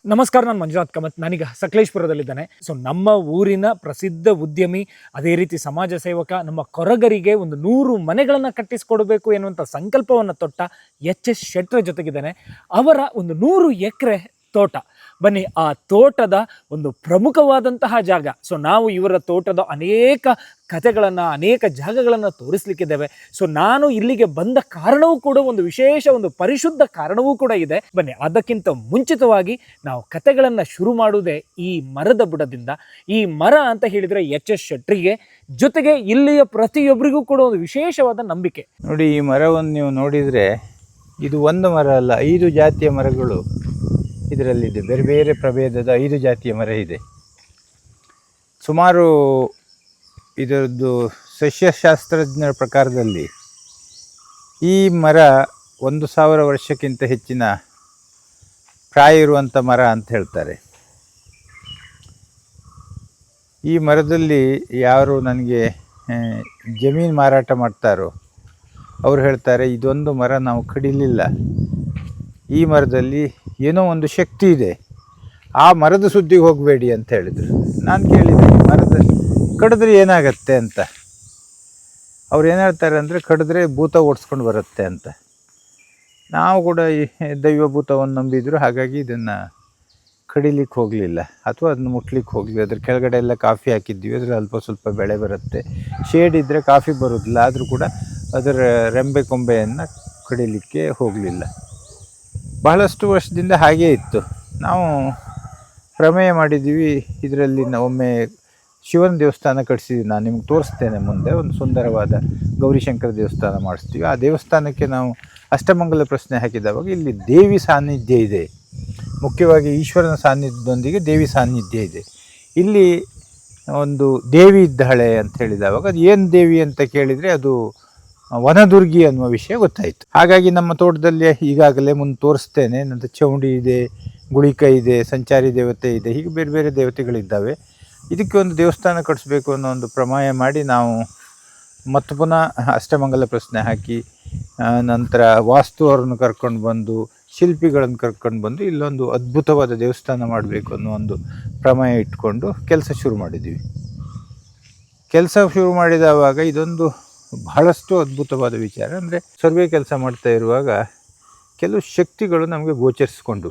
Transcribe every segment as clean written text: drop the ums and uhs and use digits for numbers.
ನಮಸ್ಕಾರ, ನಾನು ಮಂಜುನಾಥ್ ಕಾಮತ್. ನಾನೀಗ ಸಕಲೇಶ್ಪುರದಲ್ಲಿದ್ದೇನೆ. ಸೊ ನಮ್ಮ ಊರಿನ ಪ್ರಸಿದ್ಧ ಉದ್ಯಮಿ, ಅದೇ ರೀತಿ ಸಮಾಜ ಸೇವಕ, ನಮ್ಮ ಕೊರಗರಿಗೆ ಒಂದು 100 ಮನೆಗಳನ್ನು ಕಟ್ಟಿಸಿಕೊಡಬೇಕು ಎನ್ನುವಂಥ ಸಂಕಲ್ಪವನ್ನು ತೊಟ್ಟ ಎಚ್ ಶೆಟ್ಟರ್ ಜೊತೆಗಿದ್ದೇನೆ. ಅವರ ಒಂದು 100 ಎಕರೆ ತೋಟ. ಬನ್ನಿ, ಆ ತೋಟದ ಒಂದು ಪ್ರಮುಖವಾದಂತಹ ಜಾಗ. ಸೊ ನಾವು ಇವರ ತೋಟದ ಅನೇಕ ಕಥೆಗಳನ್ನು, ಅನೇಕ ಜಾಗಗಳನ್ನು ತೋರಿಸ್ಲಿಕ್ಕಿದ್ದೇವೆ. ಸೊ ನಾನು ಇಲ್ಲಿಗೆ ಬಂದ ಕಾರಣವೂ ಕೂಡ ಒಂದು ವಿಶೇಷ, ಒಂದು ಪರಿಶುದ್ಧ ಕಾರಣವೂ ಕೂಡ ಇದೆ. ಬನ್ನಿ, ಅದಕ್ಕಿಂತ ಮುಂಚಿತವಾಗಿ ನಾವು ಕಥೆಗಳನ್ನು ಶುರು ಮಾಡುವುದೇ ಈ ಮರದ ಬುಡದಿಂದ. ಈ ಮರ ಅಂತ ಹೇಳಿದರೆ ಎಚ್ ಶೆಟ್ಟರಿಗೆ, ಜೊತೆಗೆ ಇಲ್ಲಿಯ ಪ್ರತಿಯೊಬ್ಬರಿಗೂ ಕೂಡ ಒಂದು ವಿಶೇಷವಾದ ನಂಬಿಕೆ. ನೋಡಿ, ಈ ಮರವನ್ನು ನೀವು ನೋಡಿದರೆ ಇದು ಒಂದು ಮರ ಅಲ್ಲ, 5 ಜಾತಿಯ ಮರಗಳು ಇದರಲ್ಲಿದೆ. ಬೇರೆ ಬೇರೆ ಪ್ರಭೇದದ 5 ಜಾತಿಯ ಮರ ಇದೆ. ಸುಮಾರು ಇದರದ್ದು ಸಸ್ಯಶಾಸ್ತ್ರಜ್ಞರ ಪ್ರಕಾರದಲ್ಲಿ ಈ ಮರ 1000 ವರ್ಷಕ್ಕಿಂತ ಹೆಚ್ಚಿನ ಪ್ರಾಯ ಇರುವಂಥ ಮರ ಅಂತ ಹೇಳ್ತಾರೆ. ಈ ಮರದಲ್ಲಿ ಯಾರು ನನಗೆ ಜಮೀನು ಮಾರಾಟ ಮಾಡ್ತಾರೋ ಅವರು ಹೇಳ್ತಾರೆ, ಇದೊಂದು ಮರ ನಾವು ಕಡಿಲಿಲ್ಲ, ಈ ಮರದಲ್ಲಿ ಏನೋ ಒಂದು ಶಕ್ತಿ ಇದೆ, ಆ ಮರದ ಸುದ್ದಿಗೆ ಹೋಗಬೇಡಿ ಅಂತ ಹೇಳಿದರು. ನಾನು ಕೇಳಿದೆ, ಮರದ ಕಡಿದ್ರೆ ಏನಾಗತ್ತೆ ಅಂತ. ಅವ್ರು ಏನು ಹೇಳ್ತಾರೆ ಅಂದರೆ, ಕಡಿದ್ರೆ ಭೂತ ಓಡಿಸ್ಕೊಂಡು ಬರುತ್ತೆ ಅಂತ. ನಾವು ಕೂಡ ಈ ದೈವಭೂತವನ್ನು ನಂಬಿದ್ರು, ಹಾಗಾಗಿ ಇದನ್ನು ಕಡಿಲಿಕ್ಕೆ ಹೋಗಲಿಲ್ಲ ಅಥವಾ ಅದನ್ನು ಮುಟ್ಲಿಕ್ಕೆ ಹೋಗಲಿಲ್ಲ. ಅದ್ರ ಕೆಳಗಡೆ ಎಲ್ಲ ಕಾಫಿ ಹಾಕಿದ್ವಿ, ಅದರ ಅಲ್ಪ ಸ್ವಲ್ಪ ಬೆಳೆ ಬರುತ್ತೆ. ಶೇಡ್ ಇದ್ದರೆ ಕಾಫಿ ಬರೋದಿಲ್ಲ, ಆದರೂ ಕೂಡ ಅದರ ರೆಂಬೆ ಕೊಂಬೆಯನ್ನು ಕಡಿಲಿಕ್ಕೆ ಹೋಗಲಿಲ್ಲ. ಬಹಳಷ್ಟು ವರ್ಷದಿಂದ ಹಾಗೇ ಇತ್ತು. ನಾವು ಪ್ರಮೇಯ ಮಾಡಿದ್ದೀವಿ, ಇದರಲ್ಲಿ ಒಮ್ಮೆ ಶಿವನ ದೇವಸ್ಥಾನ ಕಟ್ಟಿಸಿದ್ವಿ. ನಾನು ನಿಮ್ಗೆ ತೋರಿಸ್ತೇನೆ ಮುಂದೆ. ಒಂದು ಸುಂದರವಾದ ಗೌರಿಶಂಕರ ದೇವಸ್ಥಾನ ಮಾಡಿಸ್ತೀವಿ. ಆ ದೇವಸ್ಥಾನಕ್ಕೆ ನಾವು ಅಷ್ಟಮಂಗಲ ಪ್ರಶ್ನೆ ಹಾಕಿದವಾಗ ಇಲ್ಲಿ ದೇವಿ ಸಾನ್ನಿಧ್ಯ ಇದೆ, ಮುಖ್ಯವಾಗಿ ಈಶ್ವರನ ಸಾನ್ನಿಧ್ಯದೊಂದಿಗೆ ದೇವಿ ಸಾನ್ನಿಧ್ಯ ಇದೆ. ಇಲ್ಲಿ ಒಂದು ದೇವಿ ಇದ್ದಾಳೆ ಅಂತ ಹೇಳಿದವಾಗ, ಅದು ಏನು ದೇವಿ ಅಂತ ಕೇಳಿದರೆ ಅದು ವನದುರ್ಗಿ ಅನ್ನುವ ವಿಷಯ ಗೊತ್ತಾಯಿತು. ಹಾಗಾಗಿ ನಮ್ಮ ತೋಟದಲ್ಲಿ ಈಗಾಗಲೇ ಮುಂದೆ ತೋರಿಸ್ತೇನೆ, ನಂತರ ಚೌಂಡಿ ಇದೆ, ಗುಳಿಕ ಇದೆ, ಸಂಚಾರಿ ದೇವತೆ ಇದೆ, ಹೀಗೆ ಬೇರೆ ಬೇರೆ ದೇವತೆಗಳಿದ್ದಾವೆ. ಇದಕ್ಕೆ ಒಂದು ದೇವಸ್ಥಾನ ಕಟ್ಟಿಸ್ಬೇಕು ಅನ್ನೋ ಒಂದು ಪ್ರಮೇಯ ಮಾಡಿ ನಾವು ಮತ್ತು ಪುನಃ ಅಷ್ಟಮಂಗಲ ಪ್ರಶ್ನೆ ಹಾಕಿ, ನಂತರ ವಾಸ್ತು ಅವರನ್ನು ಕರ್ಕೊಂಡು ಬಂದು, ಶಿಲ್ಪಿಗಳನ್ನು ಕರ್ಕೊಂಡು ಬಂದು ಇಲ್ಲೊಂದು ಅದ್ಭುತವಾದ ದೇವಸ್ಥಾನ ಮಾಡಬೇಕು ಅನ್ನೋ ಒಂದು ಪ್ರಮೇಯ ಇಟ್ಕೊಂಡು ಕೆಲಸ ಶುರು ಮಾಡಿದ್ದೀವಿ. ಕೆಲಸ ಶುರು ಮಾಡಿದವಾಗ ಇದೊಂದು ಬಹಳಷ್ಟು ಅದ್ಭುತವಾದ ವಿಚಾರ. ಅಂದರೆ ಸರ್ವೆ ಕೆಲಸ ಮಾಡ್ತಾ ಇರುವಾಗ ಕೆಲವು ಶಕ್ತಿಗಳು ನಮಗೆ ಗೋಚರಿಸಿಕೊಂಡು,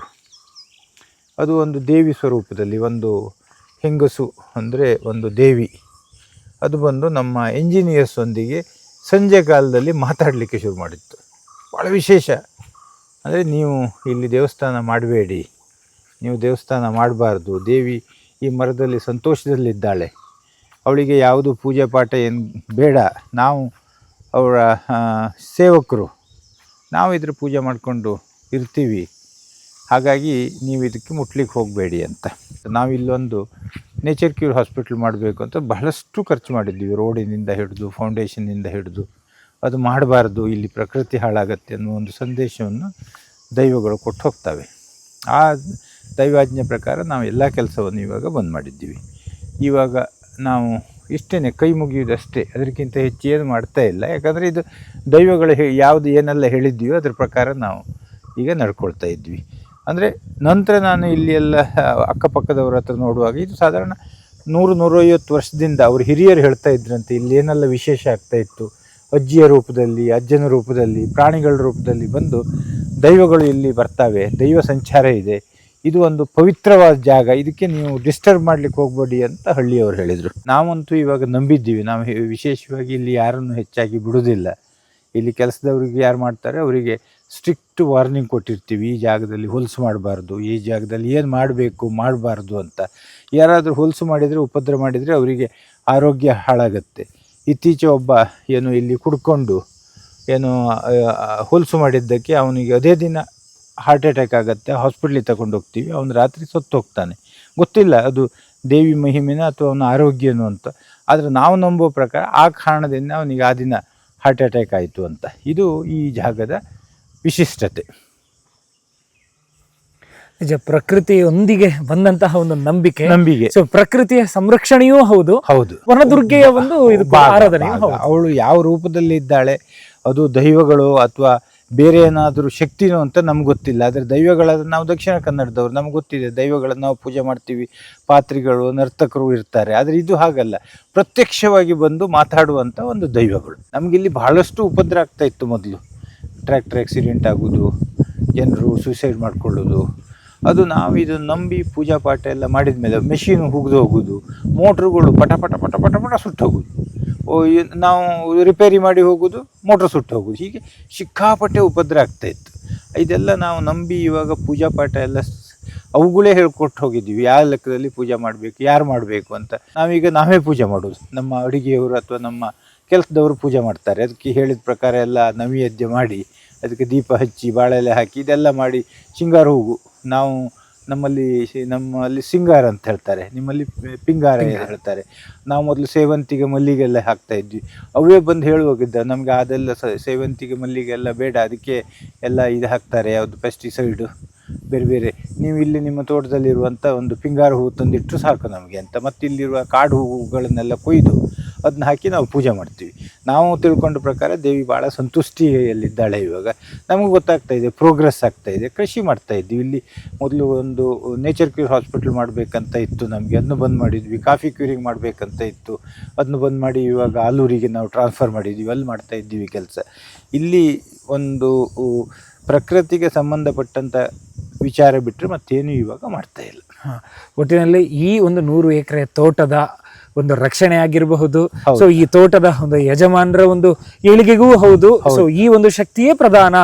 ಅದು ಒಂದು ದೇವಿ ಸ್ವರೂಪದಲ್ಲಿ, ಒಂದು ಹೆಂಗಸು ಅಂದರೆ ಒಂದು ದೇವಿ, ಅದು ಬಂದು ನಮ್ಮ ಎಂಜಿನಿಯರ್ಸೊಂದಿಗೆ ಸಂಜೆ ಕಾಲದಲ್ಲಿ ಮಾತಾಡಲಿಕ್ಕೆ ಶುರು ಮಾಡಿತ್ತು. ಭಾಳ ವಿಶೇಷ. ಅಂದರೆ ನೀವು ಇಲ್ಲಿ ದೇವಸ್ಥಾನ ಮಾಡಬೇಡಿ, ನೀವು ದೇವಸ್ಥಾನ ಮಾಡಬಾರ್ದು, ದೇವಿ ಈ ಮರದಲ್ಲಿ ಸಂತೋಷದಲ್ಲಿದ್ದಾಳೆ, ಅವಳಿಗೆ ಯಾವುದು ಪೂಜೆ ಪಾಠ ಏನು ಬೇಡ, ನಾವು ಅವರ ಸೇವಕರು, ನಾವು ಇದ್ರ ಪೂಜೆ ಮಾಡಿಕೊಂಡು ಇರ್ತೀವಿ, ಹಾಗಾಗಿ ನೀವು ಇದಕ್ಕೆ ಮುಟ್ಲಿಕ್ಕೆ ಹೋಗಬೇಡಿ ಅಂತ. ನಾವಿಲ್ಲೊಂದು ನೇಚರ್ ಕ್ಯೂರ್ ಹಾಸ್ಪಿಟ್ಲ್ ಮಾಡಬೇಕು ಅಂತ ಬಹಳಷ್ಟು ಖರ್ಚು ಮಾಡಿದ್ದೀವಿ. ರೋಡಿನಿಂದ ಹಿಡಿದು, ಫೌಂಡೇಶನ್ನಿಂದ ಹಿಡಿದು. ಅದು ಮಾಡಬಾರ್ದು, ಇಲ್ಲಿ ಪ್ರಕೃತಿ ಹಾಳಾಗತ್ತೆ ಅನ್ನೋ ಒಂದು ಸಂದೇಶವನ್ನು ದೈವಗಳು ಕೊಟ್ಟು ಹೋಗ್ತವೆ. ಆ ದೈವಾಜ್ಞೆ ಪ್ರಕಾರ ನಾವು ಎಲ್ಲ ಕೆಲಸವನ್ನು ಇವಾಗ ಬಂದ್ ಮಾಡಿದ್ದೀವಿ. ಇವಾಗ ನಾವು ಇಷ್ಟೇ, ಕೈ ಮುಗಿಯುವುದಷ್ಟೇ, ಅದಕ್ಕಿಂತ ಹೆಚ್ಚು ಏನು ಮಾಡ್ತಾ ಇಲ್ಲ. ಯಾಕಂದರೆ ಇದು ದೈವಗಳು ಯಾವುದು ಏನೆಲ್ಲ ಹೇಳಿದ್ದೀವೋ ಅದ್ರ ಪ್ರಕಾರ ನಾವು ಈಗ ನಡ್ಕೊಳ್ತಾ ಇದ್ವಿ. ಅಂದರೆ ನಂತರ ನಾನು ಇಲ್ಲಿ ಎಲ್ಲ ಅಕ್ಕಪಕ್ಕದವ್ರ ಹತ್ರ ನೋಡುವಾಗ, ಇದು ಸಾಧಾರಣ 100-150 ವರ್ಷದಿಂದ ಅವರು ಹಿರಿಯರು ಹೇಳ್ತಾ ಇದ್ರಂತೆ, ಇಲ್ಲಿ ಏನೆಲ್ಲ ವಿಶೇಷ ಆಗ್ತಾಯಿತ್ತು. ಅಜ್ಜಿಯ ರೂಪದಲ್ಲಿ, ಅಜ್ಜನ ರೂಪದಲ್ಲಿ, ಪ್ರಾಣಿಗಳ ರೂಪದಲ್ಲಿ ಬಂದು ದೈವಗಳು ಇಲ್ಲಿ ಬರ್ತಾವೆ, ದೈವ ಸಂಚಾರ ಇದೆ, ಇದು ಒಂದು ಪವಿತ್ರವಾದ ಜಾಗ, ಇದಕ್ಕೆ ನೀವು ಡಿಸ್ಟರ್ಬ್ ಮಾಡಲಿಕ್ಕೆ ಹೋಗಬೇಡಿ ಅಂತ ಹಳ್ಳಿಯವರು ಹೇಳಿದರು. ನಾವಂತೂ ಇವಾಗ ನಂಬಿದ್ದೀವಿ. ನಾವು ವಿಶೇಷವಾಗಿ ಇಲ್ಲಿ ಯಾರನ್ನು ಹೆಚ್ಚಾಗಿ ಬಿಡೋದಿಲ್ಲ. ಇಲ್ಲಿ ಕೆಲಸದವ್ರಿಗೆ ಯಾರು ಮಾಡ್ತಾರೆ ಅವರಿಗೆ ಸ್ಟ್ರಿಕ್ಟ್ ವಾರ್ನಿಂಗ್ ಕೊಟ್ಟಿರ್ತೀವಿ, ಈ ಜಾಗದಲ್ಲಿ ಹೊಲಸು ಮಾಡಬಾರ್ದು, ಈ ಜಾಗದಲ್ಲಿ ಏನು ಮಾಡಬೇಕು ಮಾಡಬಾರ್ದು ಅಂತ. ಯಾರಾದರೂ ಹೊಲಸು ಮಾಡಿದರೆ, ಉಪದ್ರ ಮಾಡಿದರೆ ಅವರಿಗೆ ಆರೋಗ್ಯ ಹಾಳಾಗತ್ತೆ. ಇತ್ತೀಚೆ ಒಬ್ಬ ಏನು ಇಲ್ಲಿ ಕುಡ್ಕೊಂಡು ಏನು ಹೊಲಸು ಮಾಡಿದ್ದಕ್ಕೆ ಅವನಿಗೆ ಅದೇ ದಿನ ಹಾರ್ಟ್ ಅಟ್ಯಾಕ್ ಆಗುತ್ತೆ, ಹಾಸ್ಪಿಟ್ಲಿಗೆ ತಗೊಂಡು ಹೋಗ್ತೀವಿ, ಅವನು ರಾತ್ರಿ ಸತ್ತು ಹೋಗ್ತಾನೆ. ಗೊತ್ತಿಲ್ಲ ಅದು ದೇವಿ ಮಹಿಮೆನ ಅಥವಾ ಅವನ ಆರೋಗ್ಯನೂ ಅಂತ. ಆದರೆ ನಾವು ನಂಬೋ ಪ್ರಕಾರ ಆ ಕಾರಣದಿಂದ ಅವನಿಗೆ ಆ ದಿನ ಹಾರ್ಟ್ ಅಟ್ಯಾಕ್ ಆಯಿತು ಅಂತ. ಇದು ಈ ಜಾಗದ ವಿಶಿಷ್ಟತೆ. ನಿಜ, ಪ್ರಕೃತಿಯೊಂದಿಗೆ ಬಂದಂತಹ ಒಂದು ನಂಬಿಕೆ. ಸೊ ಪ್ರಕೃತಿಯ ಸಂರಕ್ಷಣೆಯೂ ಹೌದು, ವನದುರ್ಗೆಯ ಒಂದು ಆರಾಧನೆ. ಅವಳು ಯಾವ ರೂಪದಲ್ಲಿ ಇದ್ದಾಳೆ, ಅದು ದೈವಗಳು ಅಥವಾ ಬೇರೆ ಏನಾದರೂ ಶಕ್ತಿನೋ ಅಂತ ನಮ್ಗೆ ಗೊತ್ತಿಲ್ಲ. ಆದರೆ ದೈವಗಳಾದ್ರೆ ನಾವು ದಕ್ಷಿಣ ಕನ್ನಡದವ್ರು, ನಮ್ಗೆ ಗೊತ್ತಿದೆ ದೈವಗಳನ್ನು ನಾವು ಪೂಜೆ ಮಾಡ್ತೀವಿ, ಪಾತ್ರಿಗಳು ನರ್ತಕರು ಇರ್ತಾರೆ. ಆದರೆ ಇದು ಹಾಗಲ್ಲ, ಪ್ರತ್ಯಕ್ಷವಾಗಿ ಬಂದು ಮಾತಾಡುವಂಥ ಒಂದು ದೈವಗಳು. ನಮಗಿಲ್ಲಿ ಬಹಳಷ್ಟು ಉಪದ್ರ ಆಗ್ತಾ ಇತ್ತು ಮೊದಲು. ಟ್ರ್ಯಾಕ್ಟರ್ ಆಕ್ಸಿಡೆಂಟ್ ಆಗೋದು, ಜನರು ಸೂಸೈಡ್ ಮಾಡ್ಕೊಳ್ಳೋದು, ಅದು ನಾವು ಇದನ್ನು ನಂಬಿ ಪೂಜಾ ಪಾಠ ಎಲ್ಲ ಮಾಡಿದ ಮೇಲೆ ಮೆಷಿನ್ ಹುಗ್ದು ಹೋಗೋದು, ಮೋಟ್ರುಗಳು ಪಟ ಪಟ ಪಟ ಪಟ ಪಟ ಸುಟ್ಟು ಹೋಗೋದು, ನಾವು ರಿಪೇರಿ ಮಾಡಿ ಹೋಗೋದು, ಮೋಟ್ರ್ ಸುಟ್ಟು ಹೋಗೋದು, ಹೀಗೆ ಸಿಕ್ಕಾಪಟ್ಟೆ ಉಪದ್ರ ಆಗ್ತಾಯಿತ್ತು. ಇದೆಲ್ಲ ನಾವು ನಂಬಿ ಇವಾಗ ಪೂಜಾ ಪಾಠ ಎಲ್ಲ ಅವುಗಳೇ ಹೇಳ್ಕೊಟ್ಟು ಹೋಗಿದ್ದೀವಿ, ಯಾವ ಲೆಕ್ಕದಲ್ಲಿ ಪೂಜೆ ಮಾಡಬೇಕು, ಯಾರು ಮಾಡಬೇಕು ಅಂತ. ನಾವೇ ಪೂಜೆ ಮಾಡೋದು, ನಮ್ಮ ಅಡುಗೆಯವರು ಅಥವಾ ನಮ್ಮ ಕೆಲಸದವರು ಪೂಜೆ ಮಾಡ್ತಾರೆ. ಅದಕ್ಕೆ ಹೇಳಿದ ಪ್ರಕಾರ ಎಲ್ಲ ನೈವೇದ್ಯ ಮಾಡಿ, ಅದಕ್ಕೆ ದೀಪ ಹಚ್ಚಿ, ಬಾಳೆಲೆ ಹಾಕಿ, ಇದೆಲ್ಲ ಮಾಡಿ ಶೃಂಗಾರ ಹೂವು. ನಾವು ನಮ್ಮಲ್ಲಿ ಸಿಂಗಾರ ಅಂತ ಹೇಳ್ತಾರೆ, ನಿಮ್ಮಲ್ಲಿ ಪಿಂಗಾರ ಹೇಳ್ತಾರೆ. ನಾವು ಮೊದಲು ಸೇವಂತಿಗೆ ಮಲ್ಲಿಗೆಲ್ಲ ಹಾಕ್ತಾ ಇದ್ವಿ. ಅವೇ ಬಂದು ಹೇಳುವಾಗಿದ್ದ ನಮಗೆ ಅದೆಲ್ಲ ಸೇವಂತಿಗೆ ಮಲ್ಲಿಗೆ ಎಲ್ಲ ಬೇಡ, ಅದಕ್ಕೆ ಎಲ್ಲ ಇದು ಹಾಕ್ತಾರೆ, ಯಾವುದು ಪೆಸ್ಟಿಸೈಡು ಬೇರೆ ಬೇರೆ. ನೀವು ಇಲ್ಲಿ ನಿಮ್ಮ ತೋಟದಲ್ಲಿರುವಂಥ ಒಂದು ಪಿಂಗಾರ ಹೂವು ತಂದಿಟ್ಟು ಸಾಕು ನಮಗೆ ಅಂತ. ಮತ್ತು ಇಲ್ಲಿರುವ ಕಾಡು ಹೂವುಗಳನ್ನೆಲ್ಲ ಕೊಯ್ದು ಅದನ್ನ ಹಾಕಿ ನಾವು ಪೂಜೆ ಮಾಡ್ತೀವಿ. ನಾವು ತಿಳ್ಕೊಂಡ ಪ್ರಕಾರ ದೇವಿ ಭಾಳ ಸಂತುಷ್ಟಿಯಲ್ಲಿದ್ದಾಳೆ. ಇವಾಗ ನಮಗೆ ಗೊತ್ತಾಗ್ತಾ ಇದೆ, ಪ್ರೋಗ್ರೆಸ್ ಆಗ್ತಾ ಇದೆ. ಕೃಷಿ ಮಾಡ್ತಾ ಇದ್ವಿ. ಇಲ್ಲಿ ಮೊದಲು ಒಂದು ನೇಚರ್ ಕ್ಯೂರ್ ಹಾಸ್ಪಿಟಲ್ ಮಾಡಬೇಕಂತ ಇತ್ತು ನಮಗೆ, ಅದನ್ನು ಬಂದ್ ಮಾಡಿದ್ವಿ. ಕಾಫಿ ಕ್ಯೂರಿಂಗ್ ಮಾಡಬೇಕಂತ ಇತ್ತು, ಅದನ್ನು ಬಂದ್ ಮಾಡಿ ಇವಾಗ ಆಲೂರಿಗೆ ನಾವು ಟ್ರಾನ್ಸ್ಫರ್ ಮಾಡಿದ್ವಿ, ಅಲ್ಲಿ ಮಾಡ್ತಾ ಇದ್ದೀವಿ ಕೆಲಸ. ಇಲ್ಲಿ ಒಂದು ಪ್ರಕೃತಿಗೆ ಸಂಬಂಧಪಟ್ಟಂಥ ವಿಚಾರ ಬಿಟ್ಟರೆ ಮತ್ತೇನು ಇವಾಗ ಮಾಡ್ತಾ ಇಲ್ಲ. ಒಟ್ಟಿನಲ್ಲಿ ಈ ಒಂದು 100 ಎಕರೆ ತೋಟದ ಒಂದು ರಕ್ಷಣೆ ಆಗಿರಬಹುದು, ಸೊ ಈ ತೋಟದ ಒಂದು ಯಜಮಾನರ ಒಂದು ಏಳಿಗೆಗೂ ಹೌದು. ಸೊ ಈ ಒಂದು ಶಕ್ತಿಯೇ ಪ್ರಧಾನ.